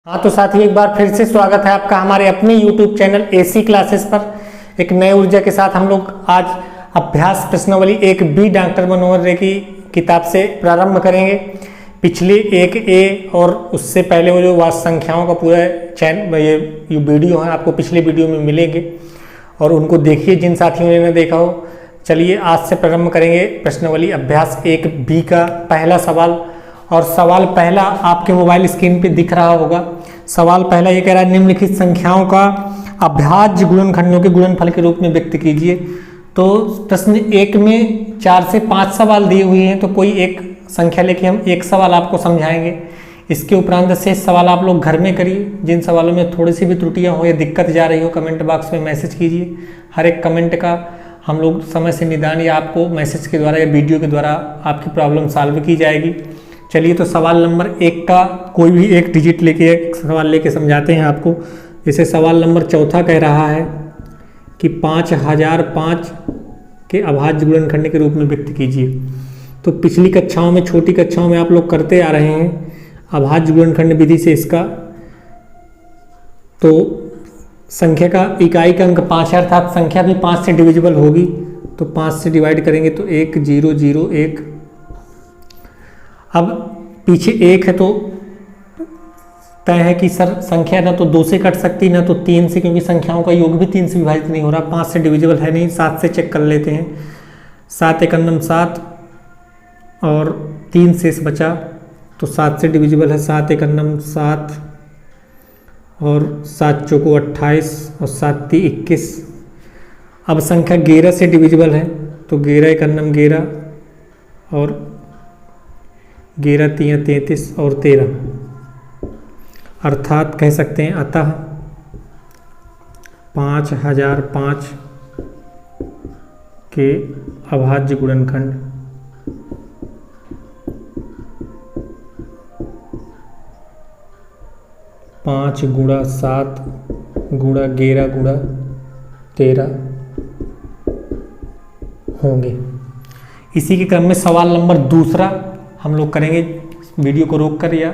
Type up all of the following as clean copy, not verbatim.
हाँ तो साथियों, एक बार फिर से स्वागत है आपका हमारे अपने YouTube चैनल AC क्लासेस पर। एक नई ऊर्जा के साथ हम लोग आज अभ्यास प्रश्नावली 1B डॉक्टर मनोहर रे की किताब से प्रारंभ करेंगे। पिछले 1A और उससे पहले वो जो वास्तव संख्याओं का पूरा चैनल ये वीडियो है आपको पिछले वीडियो में मिलेंगे और उनको देखिए जिन साथियों ने देखा हो। चलिए आज से प्रारंभ करेंगे प्रश्नावली अभ्यास 1B का पहला सवाल। और सवाल पहला आपके मोबाइल स्क्रीन पे दिख रहा होगा। सवाल पहला ये कह रहा है, निम्नलिखित संख्याओं का अभाज्य गुणनखंडों के गुणनफल के रूप में व्यक्त कीजिए। तो प्रश्न 1 में 4 से 5 सवाल दिए हुए हैं, तो कोई एक संख्या लेके हम एक सवाल आपको समझाएंगे। इसके उपरांत से सवाल आप लोग घर में करिए। जिन सवालों में थोड़ी सी भी त्रुटियां हो या दिक्कत जा रही हो, कमेंट बॉक्स में मैसेज कीजिए। हर एक कमेंट का हम लोग समय से निदान या आपको मैसेज के द्वारा या वीडियो के द्वारा आपकी प्रॉब्लम सॉल्व की जाएगी। चलिए तो सवाल नंबर 1 का कोई भी एक डिजिट लेके एक सवाल लेके समझाते हैं आपको। जैसे सवाल नंबर 4 कह रहा है कि 5005 के अभाज्य गुणनखंड के रूप में व्यक्त कीजिए। तो पिछली कक्षाओं में, छोटी कक्षाओं में आप लोग करते आ रहे हैं अभाज्य गुणनखंड विधि से इसका। तो संख्या का इकाई का अंक 5 है, अर्थात संख्या भी 5 से डिविजिबल होगी। तो 5 से डिवाइड करेंगे तो 1 0 0 1। अब पीछे 1 है तो तय है कि सर संख्या ना तो 2 से कट सकती ना तो 3 से, क्योंकि संख्याओं का योग भी 3 से विभाजित नहीं हो रहा। 5 से डिविजिबल है नहीं। 7 से चेक कर लेते हैं। 7 1 7 और 3 शेष बचा, तो 7 से डिविजिबल है। 7 1 7 और 7 चौको 28 और 7 3 21। अब संख्या 11 से डिविजिबल है, तो 11 1 11 और 11 3 33 और 13, अर्थात कह सकते हैं अतः 5005 के अभाज्य गुणनखंड 5 गुणा 7 गुणा 11 गुणा 13 होंगे। इसी के क्रम में सवाल नंबर 2 हम लोग करेंगे। वीडियो को रोक कर या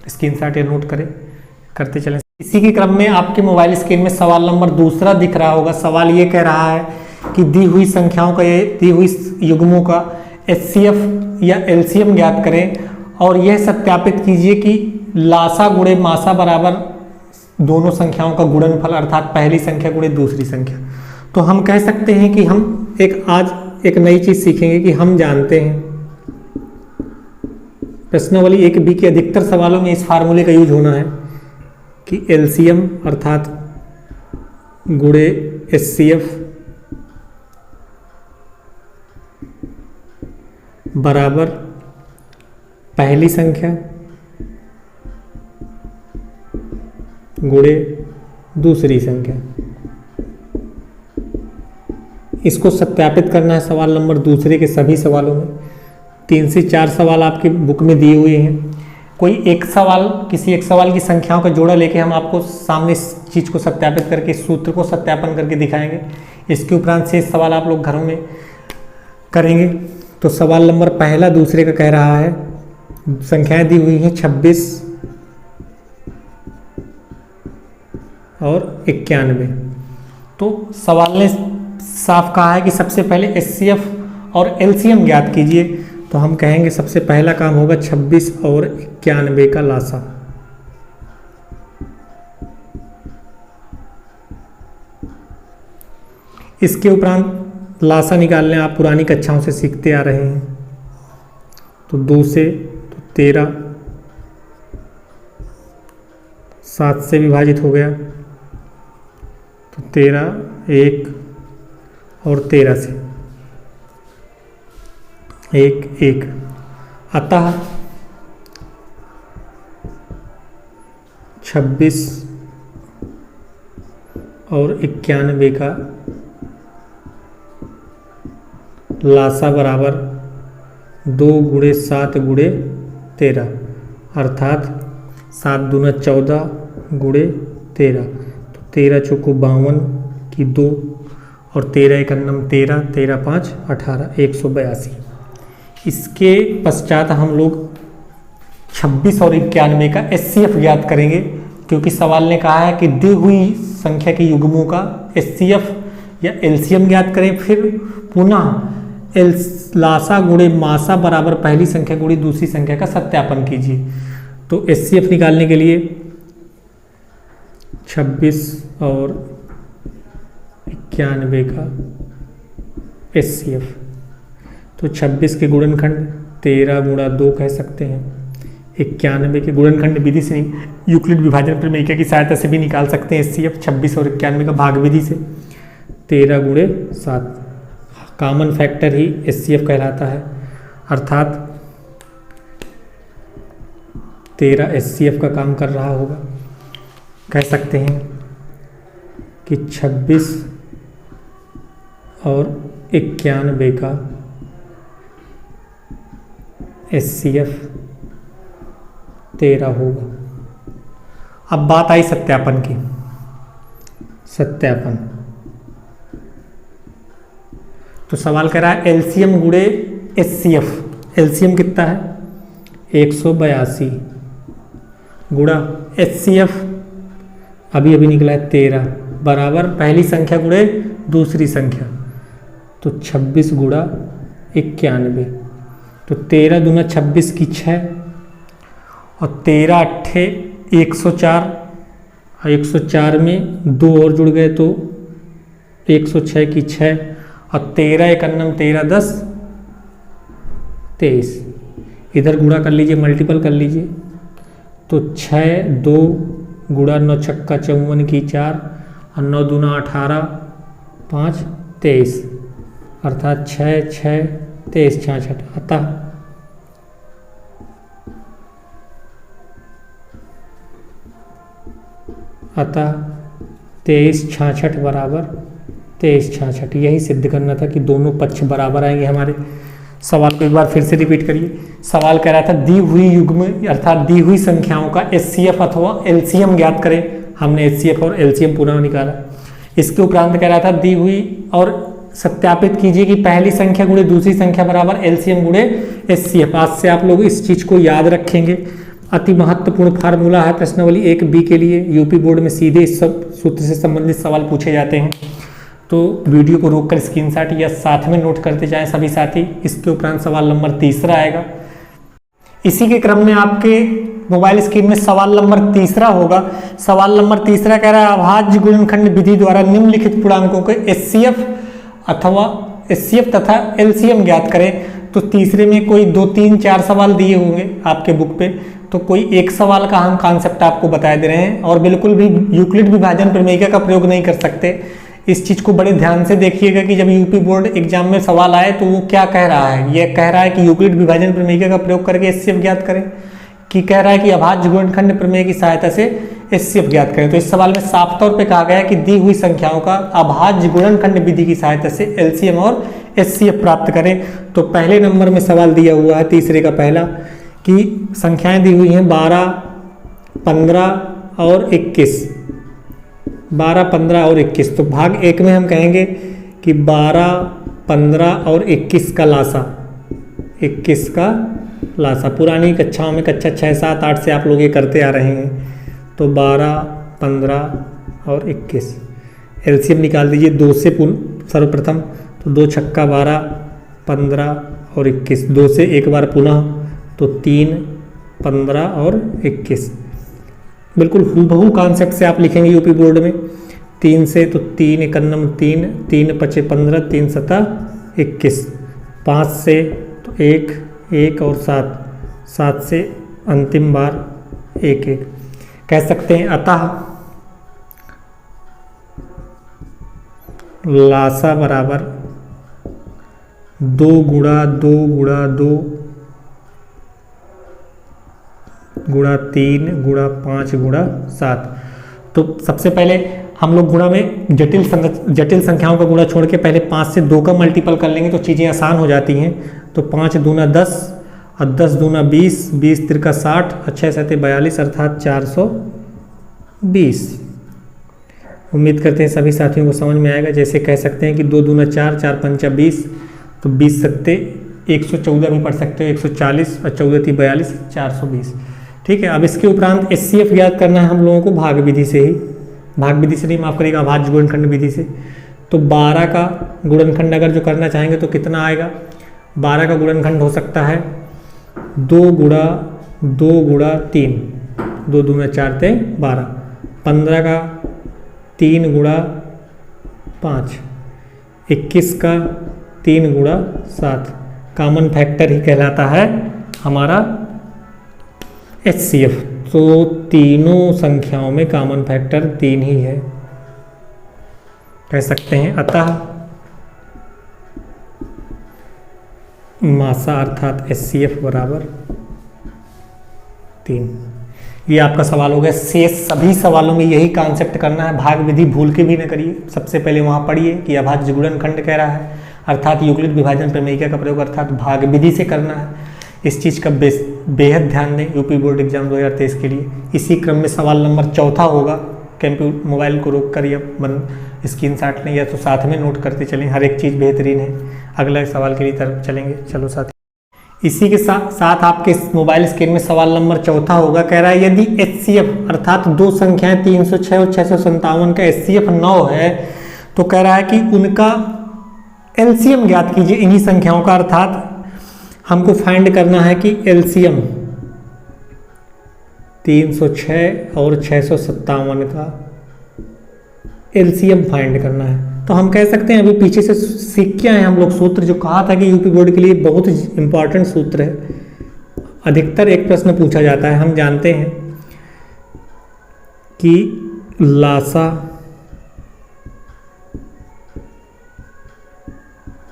स्क्रीनशॉट या नोट करें, करते चलें। इसी के क्रम में आपके मोबाइल स्क्रीन में सवाल नंबर 2 दिख रहा होगा। सवाल ये कह रहा है कि दी हुई संख्याओं का दी हुई युग्मों का HCF या LCM ज्ञात करें और यह सत्यापित कीजिए कि लासा गुणे मासा बराबर दोनों संख्याओं का गुणनफल, अर्थात पहली संख्या गुणे दूसरी संख्या। तो हम कह सकते हैं कि हम आज एक नई चीज सीखेंगे कि हम जानते हैं प्रश्नावली 1B के अधिकतर सवालों में इस फार्मूले का यूज होना है कि LCM अर्थात गुणे HCF बराबर पहली संख्या गुणे दूसरी संख्या। इसको सत्यापित करना है सवाल नंबर 2 के सभी सवालों में। 3 से 4 सवाल आपकी बुक में दिए हुए हैं। कोई एक सवाल, किसी एक सवाल की संख्याओं का जोड़ा लेके हम आपको सामने इस चीज़ को सत्यापित करके, सूत्र को सत्यापन करके दिखाएंगे। इसके उपरांत से सवाल आप लोग घरों में करेंगे। तो सवाल नंबर पहला 2 का कह रहा है, संख्याएं दी हुई हैं 26 और 91। तो सवाल ने साफ कहा है कि सबसे पहले HCF और LCM ज्ञात कीजिए। तो हम कहेंगे सबसे पहला काम होगा 26 और 91 का लासा। इसके उपरांत लासा निकालने आप पुरानी कक्षाओं से सीखते आ रहे हैं। तो 2 से तो 13, 7 से विभाजित हो गया तो 13 1 और 13 से 1 1, अतः 26 और 91 का लासा बराबर 2 गुणे 7 गुणे 13, अर्थात 7 दूना 14 गुणे 13। तो 13 चौको 52 की 2 और 13 1 13, 13 5 18, 182। इसके पश्चात हम लोग 26 और 91 का HCF ज्ञात करेंगे। क्योंकि सवाल ने कहा है कि दी हुई संख्या के युग्मों का एचसीएफ या एलसीएम ज्ञात करें, फिर पुनः लासा गुणे मासा बराबर पहली संख्या गुणे दूसरी संख्या का सत्यापन कीजिए। तो एचसीएफ निकालने के लिए 26 और 91 का एचसीएफ, तो 26 के गुणनखंड 13 गुणा 2 कह सकते हैं। 91 के गुणनखंड विधि से नहीं, यूक्लिड विभाजन प्रमेय की सहायता से भी निकाल सकते हैं एचसीएफ। 26 और 91 का भाग विधि से 13 गुणे 7 कॉमन फैक्टर ही एचसीएफ कहलाता है, अर्थात 13 एचसीएफ का काम कर रहा होगा। कह सकते हैं कि 26 और 91 का एचसीएफ 13 होगा। अब बात आई सत्यापन की। सत्यापन तो सवाल कह रहा है एलसीएम गुणे एचसीएफ। एलसीएम कितना है 182 गुणा एचसीएफ अभी अभी निकला है 13 बराबर पहली संख्या गुणे दूसरी संख्या, तो 26 गुणा 91, तो 13 दूना 26 की 6 और 13 अट्ठे 104, 104 में 2 और जुड़ गए तो 106 की 6 और 13 एकन्नम 13 10 23, इधर गुणा कर लीजिए, मल्टीपल कर लीजिए, तो 6 2 गुणा 9 छक्का 54 की 4 और 9 दूना 18 5 23, अर्थात 6 6 23 66। अतः 23 66 बराबर 23 66। यही सिद्ध करना था कि दोनों पक्ष बराबर आएंगे हमारे। सवाल को एक बार फिर से रिपीट करिए। सवाल कह रहा था दी हुई युग्म अर्थात दी हुई संख्याओं का एचसीएफ अथवा एलसीएम ज्ञात करें। हमने एचसीएफ और एलसीएम पुनः निकाला। इसके उपरांत कह रहा था दी हुई और सत्यापित कीजिए कि पहली संख्या गुणे दूसरी संख्या बराबर एलसीएम गुणे एचसीएफ। आज से आप लोग इस चीज को याद रखेंगे। अति महत्वपूर्ण फार्मूला है प्रश्नावली 1B के लिए। यूपी बोर्ड में सीधे इस सब सूत्र से संबंधित सवाल पूछे जाते हैं, तो वीडियो को रोककर स्क्रीनशॉट या साथ में नोट करते जाएं सभी साथी। इसके उपरांत सवाल नंबर 3 आएगा। इसी के क्रम में आपके मोबाइल स्क्रीन में सवाल नंबर 3 होगा। सवाल नंबर 3 कह रहा है अभाज्य गुणनखंड विधि द्वारा निम्नलिखित पूर्णांकों के एचसीएफ अथवा एचसीएफ तथा एलसीएम ज्ञात करें। तो तीसरे में कोई 2 3 4 सवाल दिए होंगे आपके बुक पे, तो कोई एक सवाल का हम कॉन्सेप्ट आपको बता दे रहे हैं और बिल्कुल भी यूक्लिड विभाजन प्रमेय का प्रयोग नहीं कर सकते। इस चीज को बड़े ध्यान से देखिएगा कि जब यूपी बोर्ड एग्जाम में सवाल आए तो वो क्या कह रहा है। ये कह रहा है कि यूक्लिड विभाजन प्रमेय का प्रयोग करके एचसीएफ ज्ञात करें, कि कह रहा है कि अभाज्य गुणनखंड प्रमेय की सहायता से एचसीएफ ज्ञात करें। तो इस सवाल में साफ तौर पे कहा गया है कि दी हुई संख्याओं का अभाज्य गुणनखंड विधि की सहायता से एलसीएम और एचसीएफ प्राप्त करें। तो पहले नंबर में सवाल दिया हुआ है तीसरे का पहला कि संख्याएं दी हुई हैं 12 15 और 21। 12 15 और 21, तो भाग 1 में हम कहेंगे कि 12 15 और 21 का लासा, 21 का लासा। पुरानी कक्षाओं में कक्षा 6 7 8 से आप लोग ये करते आ रहे हैं। तो 12 15 और 21 एलसीएम निकाल दीजिए 2 से सर्वप्रथम, तो 2 छक्का 12 15 और 21, 2 से एक बार पुनः, तो 3 15 और 21। बिल्कुल हूबहू कॉन्सेप्ट से आप लिखेंगे यूपी बोर्ड में। 3 से तो 3 एकन्नम 3, 3 पचे 15, 3 सता 21। 5 से तो 1 1 और 7, 7 से अंतिम बार 1 1। कह सकते हैं अतः लासा बराबर 2 गुणा 2 गुणा 2 गुणा 3 गुणा 5 गुणा 7। तो सबसे पहले हम लोग गुणा में जटिल संख्याओं का गुणा छोड़ के पहले 5 से 2 का मल्टीपल कर लेंगे तो चीज़ें आसान हो जाती हैं। तो 5 दूना 10 और 10 दूना 20, 20 तिरका 60 और 6 7 42, अर्थात 420। उम्मीद करते हैं सभी साथियों को समझ में आएगा। जैसे कह सकते हैं कि 2 दूना 4, 4 पंचा 20, तो 20 सत्ते 114 भी पढ़ सकते हो, 140 और 14 × 42 420। ठीक है। अब इसके उपरांत HCF ज्ञात करना है हम लोगों को भाग विधि से ही, भाग विधि से नहीं, माफ करिएगा, अभाज्य गुणनखंड विधि से। तो 12 का गुणनखंड अगर जो करना चाहेंगे तो कितना आएगा, 12 का गुणनखंड हो सकता है 2 गुणा 3, 2 दूना 4 × 12, 15 का 3 गुणा 5, 21 का 3 गुणा 7, कॉमन फैक्टर ही कहलाता है हमारा HCF। तो तीनों संख्याओं में कॉमन फैक्टर 3 ही है, कह सकते हैं। अतः मासा अर्थात HCF बराबर 3। ये आपका सवाल हो गया। शेष सभी सवालों में यही कॉन्सेप्ट करना है, भाग विधि भूल के भी न करिए। सबसे पहले वहाँ पढ़िए कि अभाज्य गुणनखंड कह रहा है, अर्थात युगलित विभाजन प्रमेयिका का प्रयोग अर्थात भाग विधि से करना है। इस चीज़ का बेहद ध्यान दें यूपी बोर्ड एग्जाम 2023 के लिए। इसी क्रम में सवाल नंबर 4 होगा। कंप्यूटर मोबाइल को रोक कर या स्क्रीनशॉट लें या तो साथ में नोट करते चलें, हर एक चीज़ बेहतरीन है। अगले सवाल के लिए तरफ चलेंगे, चलो साथ। इसी के साथ आपके मोबाइल स्क्रीन में सवाल नंबर 4 होगा। कह रहा है यदि HCF अर्थात दो संख्याएं 306 और 657 का HCF 9 है तो कह रहा है कि उनका LCM ज्ञात कीजिए इन्हीं संख्याओं का। अर्थात हमको फाइंड करना है कि LCM 306 और 657 का LCM फाइंड करना है। तो हम कह सकते हैं, अभी पीछे से सीख के आए हम लोग सूत्र, जो कहा था कि यूपी बोर्ड के लिए बहुत इंपॉर्टेंट सूत्र है। अधिकतर एक प्रश्न पूछा जाता है। हम जानते हैं कि लासा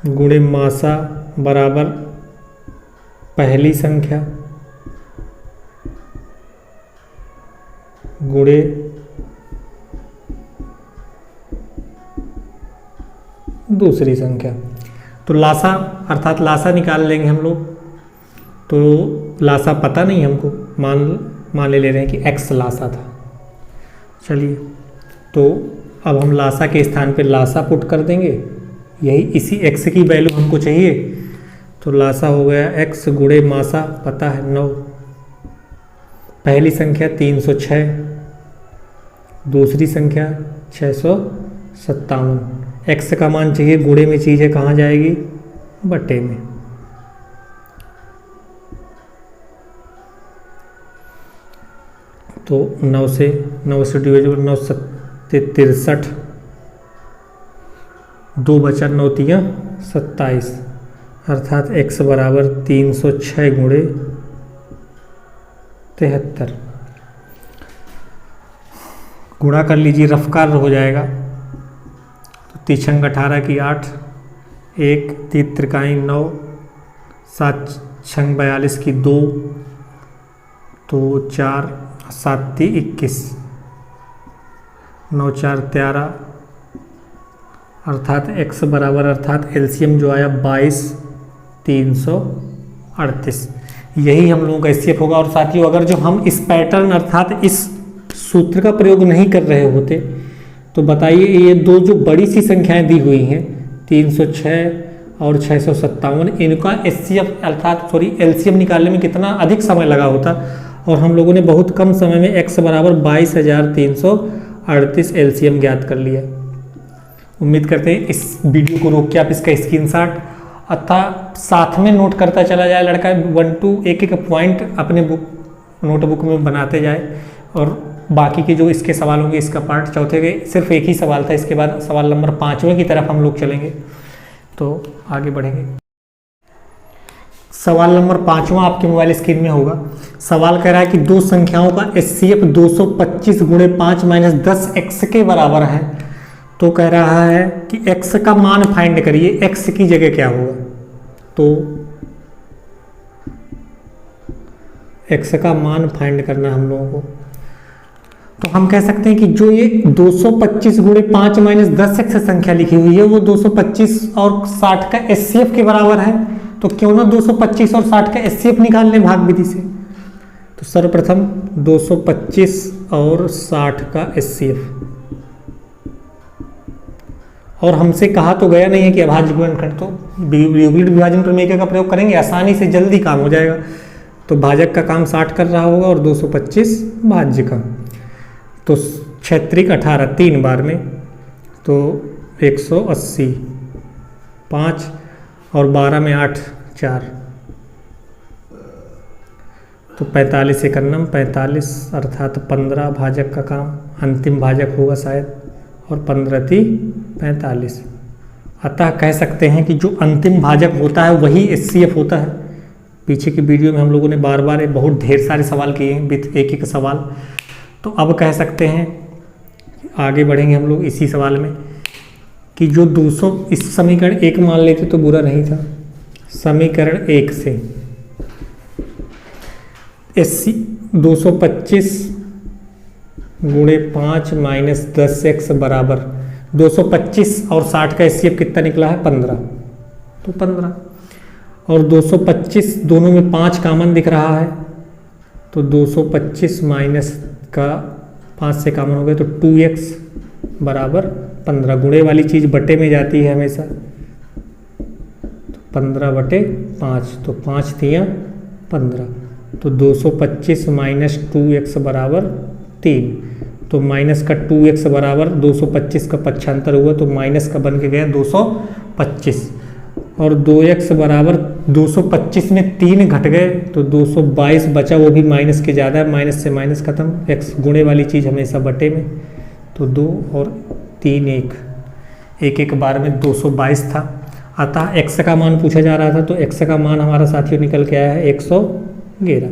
गुणे मासा बराबर पहली संख्या गुणे दूसरी संख्या। तो लासा अर्थात लासा निकाल लेंगे हम लोग। तो लासा पता नहीं हमको, मान ले रहे हैं कि x लासा था। चलिए, तो अब हम लासा के स्थान पे लासा पुट कर देंगे। यही इसी x की वैल्यू हमको चाहिए। तो लासा हो गया x गुणे मासा पता है 9, पहली संख्या 306, दूसरी संख्या 657। x का मान चाहिए, गुणे में चीज़ है, कहाँ जाएगी, बट्टे में। तो 9 से डिविजिबल 9 7 63, 2 बचा 9 3 27, अर्थात x बराबर 306 गुणे 73। गुणा कर लीजिए, रफ कार्य हो जाएगा। तो 3 18 की 8, 1 3 त्रिकाई 9, 7 6 42 की 2, तो 4 7 21, 9 4 13, अर्थात x बराबर अर्थात LCM जो आया 22 338। यही हम लोगों का HCF होगा। और साथियों, अगर जो हम इस पैटर्न अर्थात इस सूत्र का प्रयोग नहीं कर रहे होते तो बताइए, ये दो जो बड़ी सी संख्याएं दी हुई हैं 306 और 657, इनका HCF अर्थात LCM निकालने में कितना अधिक समय लगा होता, और हम लोगों ने बहुत कम समय में x बराबर 22,338 LCM ज्ञात कर लिया। उम्मीद करते हैं इस वीडियो को रोक के आप इसका स्क्रीनशॉट अतः साथ में नोट करता चला जाए लड़का, 1 2 एक पॉइंट अपने नोटबुक में बनाते जाए। और बाकी के जो इसके सवाल होंगे, इसका पार्ट चौथे के सिर्फ एक ही सवाल था, इसके बाद सवाल नंबर 5वें की तरफ हम लोग चलेंगे। तो आगे बढ़ेंगे। सवाल नंबर 5वां आपके मोबाइल स्क्रीन में होगा। सवाल कह रहा है कि दो संख्याओं का HCF 225 गुणे 5 - 10 x के बराबर है। तो कह रहा है कि x का मान फाइंड करिए, x की जगह क्या होगा। तो x का मान फाइंड करना हम लोगों को। तो हम कह सकते हैं कि जो ये 225 गुणे 5 - 10 x संख्या लिखी हुई है वो 225 और 60 का HCF के बराबर है। तो क्यों ना 225 और 60 का HCF निकाल लें भाग विधि से। तो सर्वप्रथम 225 और 60 का HCF, और हमसे कहा तो गया नहीं है कि अभाज्य गुणनखंड, तो युगलित विभाजन प्रमेय का प्रयोग करेंगे, आसानी से जल्दी काम हो जाएगा। तो भाजक का काम 60 कर रहा होगा और 225 भाज्य का। तो 6 18 3 बार में, तो 180, 5 और 12 में 8 4, तो 45 एकन्नम 45 अर्थात 15 भाजक का काम, अंतिम भाजक होगा शायद, और 15 × 45। अतः कह सकते हैं कि जो अंतिम भाजक होता है वही HCF होता है। पीछे की वीडियो में हम लोगों ने बार बार बहुत ढेर सारे सवाल किए हैं, विथ एक एक सवाल। तो अब कह सकते हैं, आगे बढ़ेंगे हम लोग इसी सवाल में, कि जो 200 इस समीकरण 1 मान लेते तो बुरा नहीं था। समीकरण 1 से 225 गुणे 5 माइनस 10x बराबर 225 और 60 का HCF कितना निकला है 15, तो 15 और 225 दोनों में 5 कॉमन दिख रहा है, तो 225 माइनस का 5 से कॉमन हो गया, तो 2x बराबर 15। गुणे वाली चीज़ बटे में जाती है हमेशा, तो 15/5, तो 5 तियाँ 15, तो 225 माइनस 2x बराबर 3, तो माइनस का 2x बराबर 225 का पक्षांतर हुआ, तो माइनस का बन के गया 225, और 2x बराबर 225 में 3 घट गए, तो 222 बचा, वो भी माइनस के ज़्यादा है, माइनस से माइनस खत्म, x गुणे वाली चीज़ हमेशा बटे में, तो 2 और 3 एक एक बार में 222 था। अतः x का मान पूछा जा रहा था, तो x का मान हमारा साथियों निकल के आया है 111।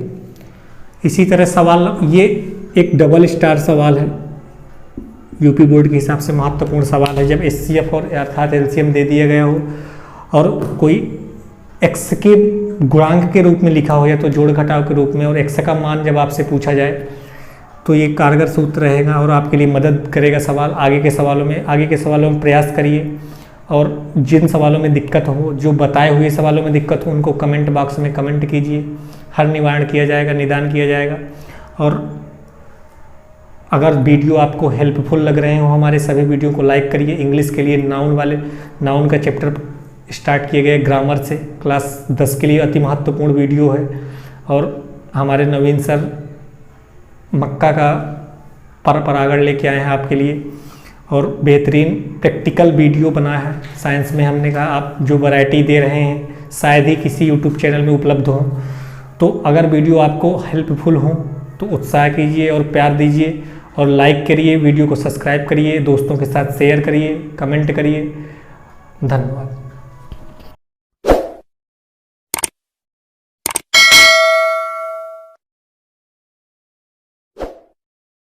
इसी तरह सवाल, ये एक डबल स्टार सवाल है, यूपी बोर्ड के हिसाब से महत्वपूर्ण सवाल है। जब HCF और अर्थात LCM दे दिया गया हो और कोई x के गुणांक के रूप में लिखा हो या तो जोड़ घटाव के रूप में, और x का मान जब आपसे पूछा जाए तो ये कारगर सूत्र रहेगा और आपके लिए मदद करेगा सवाल आगे के सवालों में प्रयास करिए। और जिन सवालों में दिक्कत हो, जो बताए हुए सवालों में दिक्कत हो, उनको कमेंट बॉक्स में कमेंट कीजिए, हर निवारण किया जाएगा, निदान किया जाएगा। और अगर वीडियो आपको हेल्पफुल लग रहे हो, हमारे सभी वीडियो को लाइक करिए। इंग्लिश के लिए नाउन का चैप्टर स्टार्ट किए गए ग्रामर से, क्लास 10 के लिए अति महत्वपूर्ण वीडियो है। और हमारे नवीन सर मक्का का परागण लेके आए हैं आपके लिए, और बेहतरीन प्रैक्टिकल वीडियो बना है साइंस में। हमने कहा आप जो वैरायटी दे रहे हैं शायद ही किसी यूट्यूब चैनल में उपलब्ध हो। तो अगर वीडियो आपको हेल्पफुल हो तो उत्साह कीजिए और प्यार दीजिए, और लाइक करिए, वीडियो को सब्सक्राइब करिए, दोस्तों के साथ शेयर करिए, कमेंट करिए। धन्यवाद।